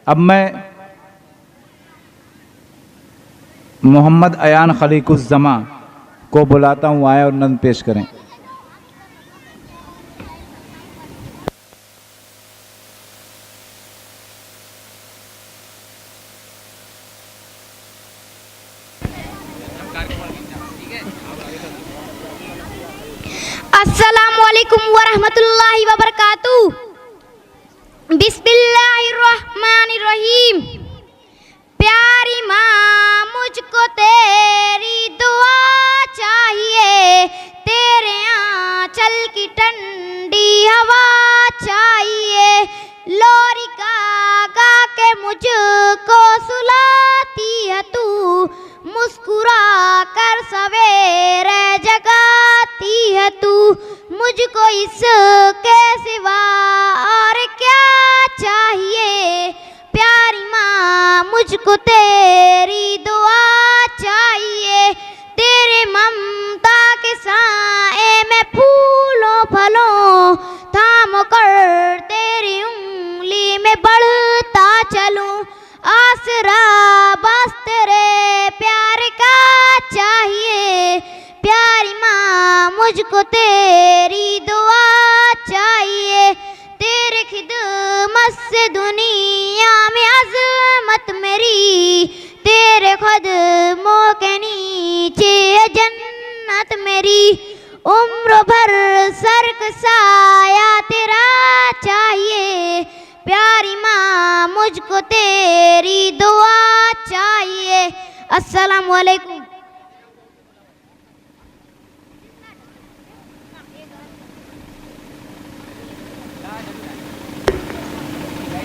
अब मैं मोहम्मद अयान खलीकुज़्ज़मा को बुलाता हूँ, आए और नज़्म पेश करें। अस्सलामुअलैकुम वरहमतुल्लाहि वबरकातुहू। बिस्मिल्लाहिर्रहमानिर्रहीम। प्यारी माँ मुझको तेरी दुआ चाहिए, तेरे आंचल की ठंडी हवा चाहिए। लोरी गा गा के मुझको सुलाती है तू, मुस्कुरा कर सवेरे जगाती है तू। मुझको इसके सिवा और क्या चाहिए, प्यारी माँ मुझको तेरी दुआ चाहिए। तेरे ममता के साए में फूलों फलों थाम कर तेरी उंगली में बढ़ता चलूं। आसरा बस तेरे प्यार का चाहिए, प्यारी माँ मुझको तेरी दुआ चाहिए। तेरे खिदमत से दुनिया में अज़मत मेरी, तेरे कदमों के नीचे है जन्नत मेरी। उम्र भर सर का साया तेरा चाहिए, प्यारी माँ मुझको तेरी दुआ चाहिए। अस्सलामु अलैकुम।